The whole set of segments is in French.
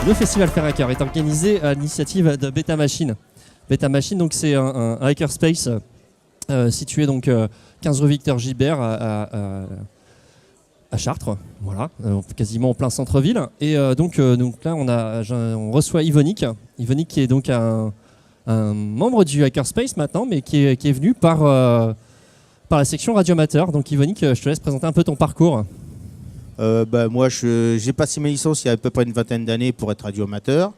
Le festival Faire Hacker est organisé à l'initiative de Beta Machine. Beta Machine, donc, c'est un hackerspace situé donc 15 rue Victor Gilbert à Chartres, voilà, quasiment en plein centre-ville. Et donc là, on reçoit Yvonique. Yvonique qui est donc un membre du hackerspace maintenant, mais qui est venu par la section radioamateur. Donc Yvonique, je te laisse présenter un peu ton parcours. Moi, j'ai passé mes licences il y a à peu près une vingtaine d'années pour être radioamateur.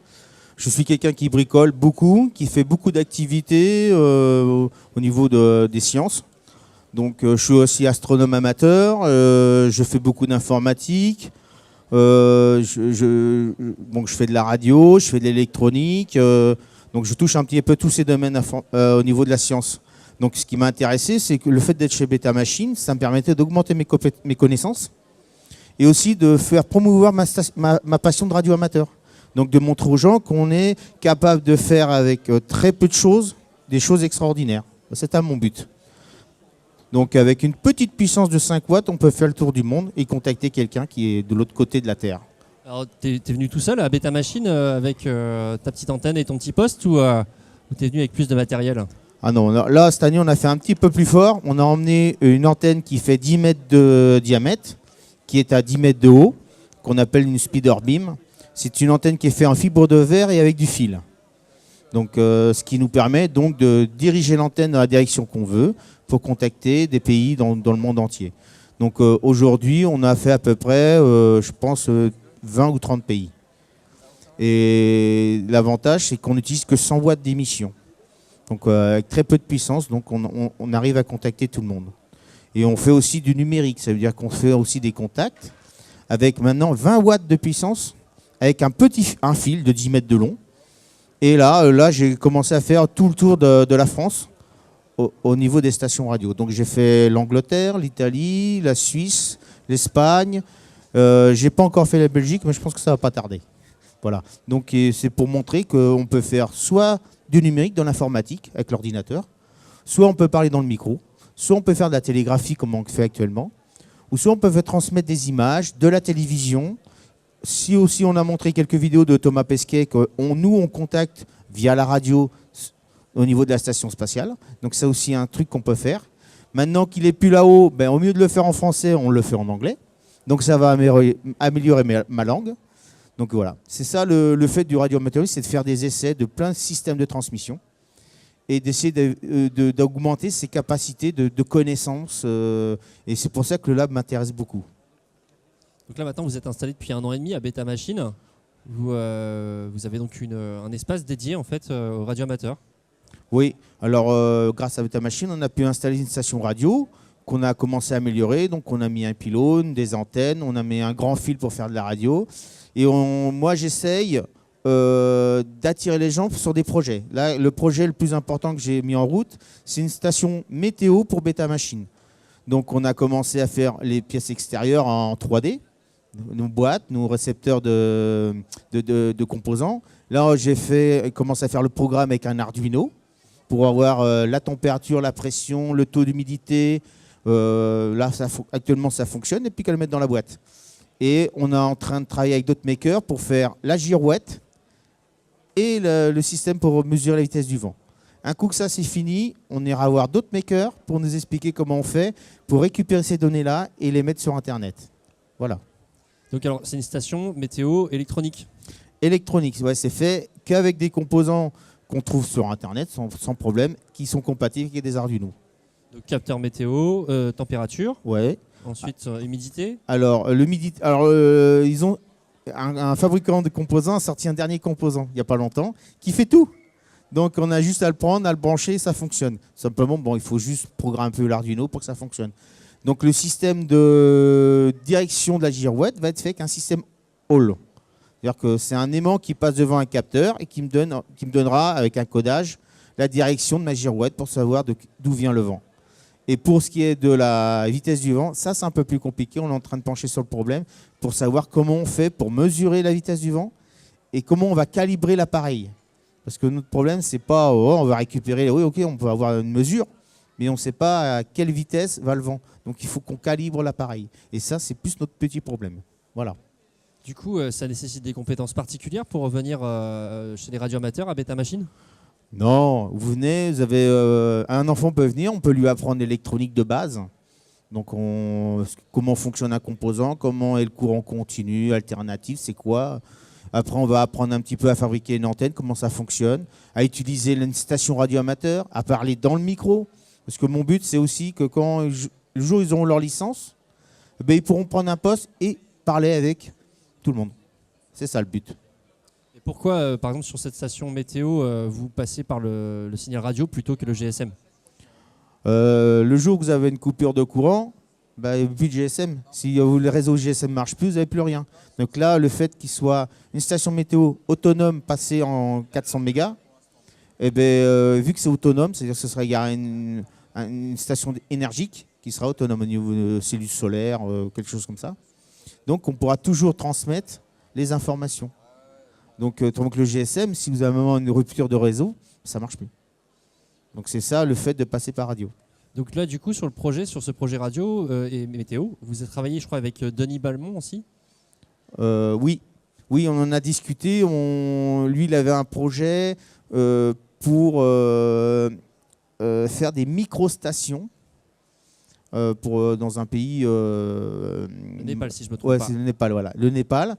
Je suis quelqu'un qui bricole beaucoup, qui fait beaucoup d'activités au niveau des sciences. Donc, je suis aussi astronome amateur. Je fais beaucoup d'informatique. Je fais de la radio, je fais de l'électronique. Donc, je touche un petit peu tous ces domaines au niveau de la science. Donc, ce qui m'a intéressé, c'est que le fait d'être chez Beta Machine, ça me permettait d'augmenter mes connaissances et aussi de faire promouvoir ma passion de radio amateur. Donc de montrer aux gens qu'on est capable de faire avec très peu de choses, des choses extraordinaires. C'est mon but. Donc avec une petite puissance de 5 watts, on peut faire le tour du monde et contacter quelqu'un qui est de l'autre côté de la Terre. Alors t'es venu tout seul à Beta Machine avec ta petite antenne et ton petit poste ou t'es venu avec plus de matériel? Ah non, là cette année on a fait un petit peu plus fort. On a emmené une antenne qui fait 10 mètres de diamètre, qui est à 10 mètres de haut, qu'on appelle une speeder beam. C'est une antenne qui est faite en fibre de verre et avec du fil. Donc, ce qui nous permet donc de diriger l'antenne dans la direction qu'on veut pour contacter des pays dans le monde entier. Donc aujourd'hui, on a fait à peu près, je pense, 20 ou 30 pays. Et l'avantage, c'est qu'on n'utilise que 100 watts d'émission. Donc avec très peu de puissance, donc on arrive à contacter tout le monde. Et on fait aussi du numérique, ça veut dire qu'on fait aussi des contacts avec maintenant 20 watts de puissance, avec un fil de 10 mètres de long. Et là j'ai commencé à faire tout le tour de la France au niveau des stations radio. Donc j'ai fait l'Angleterre, l'Italie, la Suisse, l'Espagne. J'ai pas encore fait la Belgique, mais je pense que ça va pas tarder. Voilà. Donc c'est pour montrer qu'on peut faire soit du numérique dans l'informatique avec l'ordinateur, soit on peut parler dans le micro, soit on peut faire de la télégraphie comme on fait actuellement, ou soit on peut transmettre des images, de la télévision. Si aussi on a montré quelques vidéos de Thomas Pesquet, nous on contacte via la radio au niveau de la station spatiale. Donc c'est aussi un truc qu'on peut faire. Maintenant qu'il est plus là-haut, au mieux de le faire en français, on le fait en anglais. Donc ça va améliorer ma langue. Donc voilà, c'est ça le fait du radioamateurisme, c'est de faire des essais de plein de systèmes de transmission et d'essayer d'augmenter ses capacités de connaissances. Et c'est pour ça que le lab m'intéresse beaucoup. Donc là maintenant vous êtes installé depuis 1 an et demi à Beta Machine. Vous avez donc un espace dédié en fait aux radioamateurs. Oui, alors grâce à Beta Machine, on a pu installer une station radio qu'on a commencé à améliorer. Donc on a mis un pylône, des antennes, on a mis un grand fil pour faire de la radio. Et moi j'essaye d'attirer les gens sur des projets. Là, le projet le plus important que j'ai mis en route, c'est une station météo pour Beta Machine. Donc on a commencé à faire les pièces extérieures en 3D. Nos boîtes, nos récepteurs de composants. Là, j'ai commencé à faire le programme avec un Arduino pour avoir la température, la pression, le taux d'humidité. Là, actuellement, ça fonctionne et puis qu'à le mettre dans la boîte. Et on est en train de travailler avec d'autres makers pour faire la girouette et le système pour mesurer la vitesse du vent. Un coup que ça c'est fini, on ira voir d'autres makers pour nous expliquer comment on fait pour récupérer ces données-là et les mettre sur Internet. Voilà. Donc alors, c'est une station météo électronique. Électronique, ouais, c'est fait qu'avec des composants qu'on trouve sur Internet sans problème, qui sont compatibles avec des Arduino. Donc capteur météo, température. Ouais. Ensuite, humidité. Alors, ils ont un fabricant de composants a sorti un dernier composant il n'y a pas longtemps qui fait tout. Donc on a juste à le prendre, à le brancher, ça fonctionne. Simplement, il faut juste programmer un peu l'Arduino pour que ça fonctionne. Donc le système de direction de la girouette va être fait avec un système Hall. C'est-à-dire que c'est un aimant qui passe devant un capteur et qui me donnera, avec un codage, la direction de ma girouette pour savoir d'où vient le vent. Et pour ce qui est de la vitesse du vent, ça c'est un peu plus compliqué. On est en train de pencher sur le problème pour savoir comment on fait pour mesurer la vitesse du vent et comment on va calibrer l'appareil. Parce que notre problème, c'est pas on va récupérer, oui ok, on peut avoir une mesure, mais on ne sait pas à quelle vitesse va le vent. Donc il faut qu'on calibre l'appareil. Et ça, c'est plus notre petit problème. Voilà. Du coup, ça nécessite des compétences particulières pour revenir chez les radioamateurs à Beta Machine? Non, vous venez, vous avez un enfant peut venir, on peut lui apprendre l'électronique de base. Donc comment fonctionne un composant, comment est le courant continu, alternatif, c'est quoi. Après, on va apprendre un petit peu à fabriquer une antenne, comment ça fonctionne, à utiliser une station radioamateur, à parler dans le micro. Parce que mon but, c'est aussi que quand le jour où ils auront leur licence, ben, ils pourront prendre un poste et parler avec tout le monde. C'est ça le but. Et pourquoi, par exemple, sur cette station météo, vous passez par le signal radio plutôt que le GSM? Le jour où vous avez une coupure de courant, bah, il n'y a plus de GSM. Si le réseau GSM ne marche plus, vous n'avez plus rien. Donc là, le fait qu'il soit une station météo autonome passée en 400 mégas, eh ben, vu que c'est autonome, c'est-à-dire que ce sera une station énergique qui sera autonome au niveau de cellules solaires, quelque chose comme ça. Donc on pourra toujours transmettre les informations. Donc le GSM, si vous avez un moment une rupture de réseau, ça ne marche plus. Donc c'est ça le fait de passer par radio. Donc là, du coup, sur ce projet radio et météo, vous avez travaillé, je crois, avec Denis Balmont aussi? Oui, on en a discuté. Lui, il avait un projet pour faire des micro-stations dans un pays... Le Népal, si je me trompe pas. C'est le Népal, voilà. Le Népal,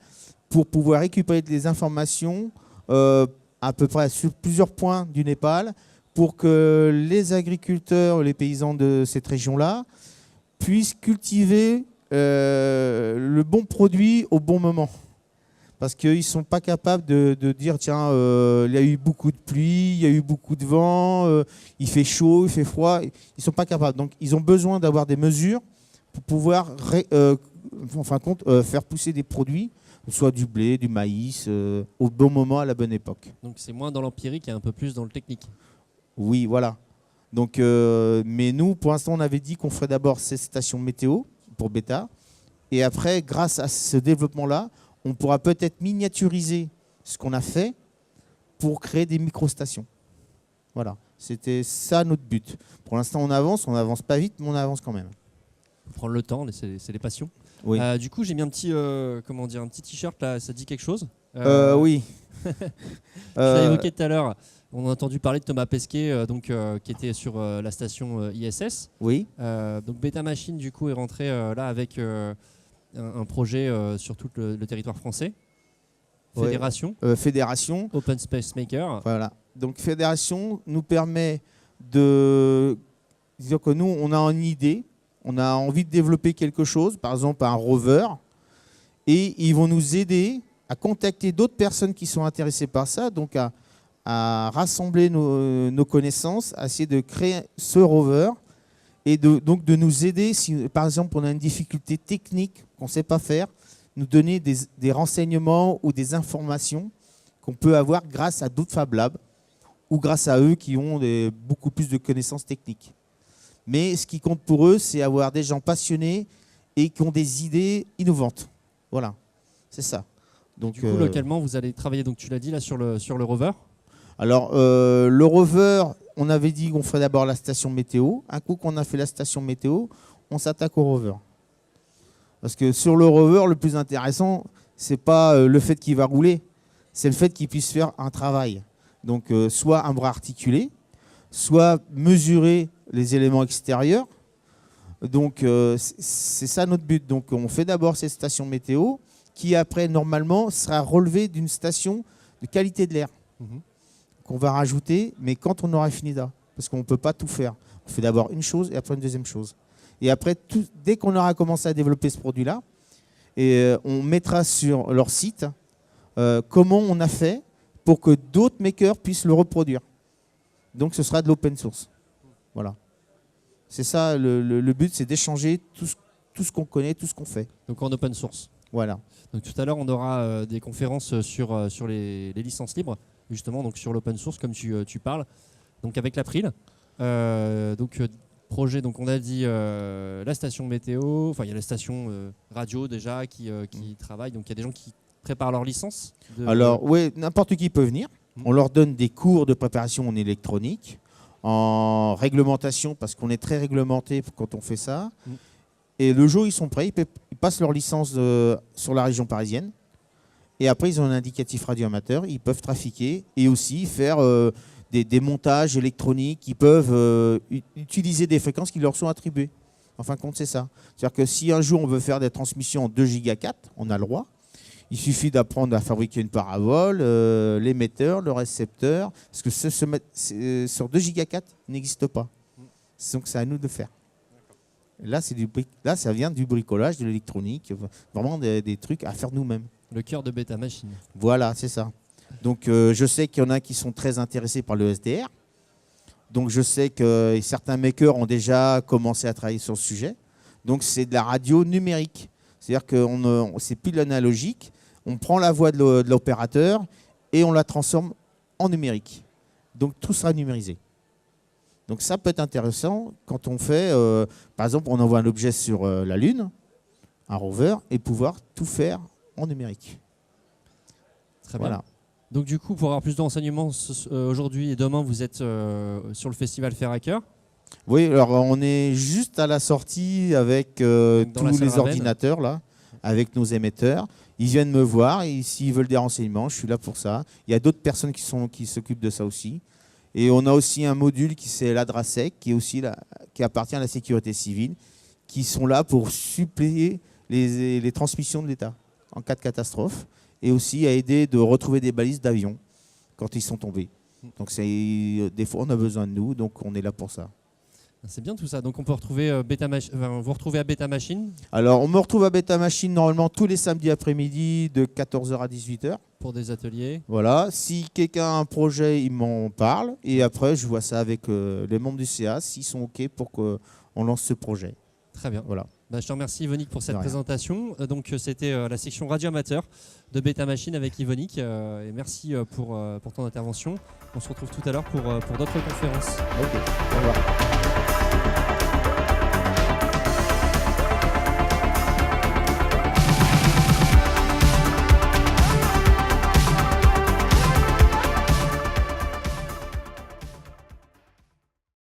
pour pouvoir récupérer des informations à peu près sur plusieurs points du Népal, pour que les agriculteurs, les paysans de cette région-là, puissent cultiver le bon produit au bon moment. Parce qu'ils ne sont pas capables de dire, tiens, il y a eu beaucoup de pluie, il y a eu beaucoup de vent, il fait chaud, il fait froid. Ils ne sont pas capables. Donc, ils ont besoin d'avoir des mesures pour pouvoir faire pousser des produits, soit du blé, du maïs, au bon moment, à la bonne époque. Donc, c'est moins dans l'empirique et un peu plus dans le technique. Oui, voilà. Donc, mais nous, pour l'instant, on avait dit qu'on ferait d'abord ces stations météo pour Beta. Et après, grâce à ce développement-là, on pourra peut-être miniaturiser ce qu'on a fait pour créer des micro-stations. Voilà. C'était ça notre but. Pour l'instant, on avance pas vite, mais on avance quand même. Faut prendre le temps, c'est les passions. Oui. Du coup, j'ai mis un petit t-shirt là, ça dit quelque chose? Oui. Je l'ai évoqué tout à l'heure. On a entendu parler de Thomas Pesquet, qui était sur la station ISS. Oui. Donc Beta Machine, du coup, est rentré là avec un projet sur tout le territoire français. Fédération. Fédération. Open Space Maker. Voilà. Donc Fédération nous permet de dire que nous, on a une idée, on a envie de développer quelque chose, par exemple un rover, et ils vont nous aider à contacter d'autres personnes qui sont intéressées par ça, donc à rassembler nos connaissances, à essayer de créer ce rover et donc de nous aider si, par exemple, on a une difficulté technique qu'on ne sait pas faire, nous donner des renseignements ou des informations qu'on peut avoir grâce à d'autres Fab Labs ou grâce à eux qui ont beaucoup plus de connaissances techniques. Mais ce qui compte pour eux, c'est avoir des gens passionnés et qui ont des idées innovantes. Voilà, c'est ça. Donc, du coup, localement, vous allez travailler, donc tu l'as dit, là, sur le rover. Alors, le rover, on avait dit qu'on ferait d'abord la station météo. Un coup qu'on a fait la station météo, on s'attaque au rover. Parce que sur le rover, le plus intéressant, ce n'est pas le fait qu'il va rouler, c'est le fait qu'il puisse faire un travail. Donc, soit un bras articulé, soit mesurer les éléments extérieurs. Donc, c'est ça notre but. Donc, on fait d'abord cette station météo qui, après, normalement, sera relevée d'une station de qualité de l'air. Qu'on va rajouter, mais quand on aura fini là, parce qu'on ne peut pas tout faire. On fait d'abord une chose et après une deuxième chose. Et après, dès qu'on aura commencé à développer ce produit-là, on mettra sur leur site comment on a fait pour que d'autres makers puissent le reproduire. Donc ce sera de l'open source. Voilà. C'est ça, le but, c'est d'échanger tout ce qu'on connaît, tout ce qu'on fait. Donc en open source. Voilà. Donc tout à l'heure, on aura des conférences sur les licences libres, justement, donc sur l'open source, comme tu parles. Donc avec l'April. Projet, donc on a dit la station météo, enfin il y a la station radio déjà qui travaille, donc il y a des gens qui préparent leur licence. Alors oui, n'importe qui peut venir. On leur donne des cours de préparation en électronique, en réglementation, parce qu'on est très réglementé quand on fait ça. Et le jour où ils sont prêts, ils passent leur licence sur la région parisienne. Et après, ils ont un indicatif radio amateur. Ils peuvent trafiquer et aussi faire des montages électroniques. Ils peuvent utiliser des fréquences qui leur sont attribuées. En fin de compte, c'est ça. C'est-à-dire que si un jour on veut faire des transmissions en 2 Go 4, on a le droit. Il suffit d'apprendre à fabriquer une parabole, l'émetteur, le récepteur. Parce que sur 2 Go 4, il n'existe pas. Donc c'est à nous de faire. Là, ça vient du bricolage, de l'électronique, vraiment des trucs à faire nous-mêmes. Le cœur de Beta Machine. Voilà, c'est ça. Donc je sais qu'il y en a qui sont très intéressés par le SDR. Donc je sais que certains makers ont déjà commencé à travailler sur le sujet. Donc c'est de la radio numérique. C'est-à-dire que c'est plus de l'analogique. On prend la voix de l'opérateur et on la transforme en numérique. Donc tout sera numérisé. Donc ça peut être intéressant quand on fait, par exemple, on envoie un objet sur la Lune, un rover, et pouvoir tout faire en numérique. Très bien. Donc du coup, pour avoir plus d'enseignements aujourd'hui et demain, vous êtes sur le festival Faire Hacker. Oui, alors on est juste à la sortie avec tous les ordinateurs, là, avec nos émetteurs. Ils viennent me voir et s'ils veulent des renseignements, je suis là pour ça. Il y a d'autres personnes qui s'occupent de ça aussi. Et on a aussi un module qui c'est l'ADRASEC, qui appartient à la sécurité civile, qui sont là pour suppléer les transmissions de l'État en cas de catastrophe et aussi à aider de retrouver des balises d'avions quand ils sont tombés. Donc des fois on a besoin de nous, donc on est là pour ça. C'est bien tout ça. Donc on peut retrouver vous retrouvez à Beta Machine. Alors on me retrouve à Beta Machine normalement tous les samedis après-midi de 14h à 18h. Pour des ateliers. Voilà. Si quelqu'un a un projet, il m'en parle. Et après je vois ça avec les membres du CA s'ils sont OK pour qu'on lance ce projet. Très bien. Voilà. Je te remercie Yvonique pour cette présentation. Donc c'était la section radio amateur de Beta Machine avec Yvonique. Et merci pour ton intervention. On se retrouve tout à l'heure pour d'autres conférences. OK. Au revoir.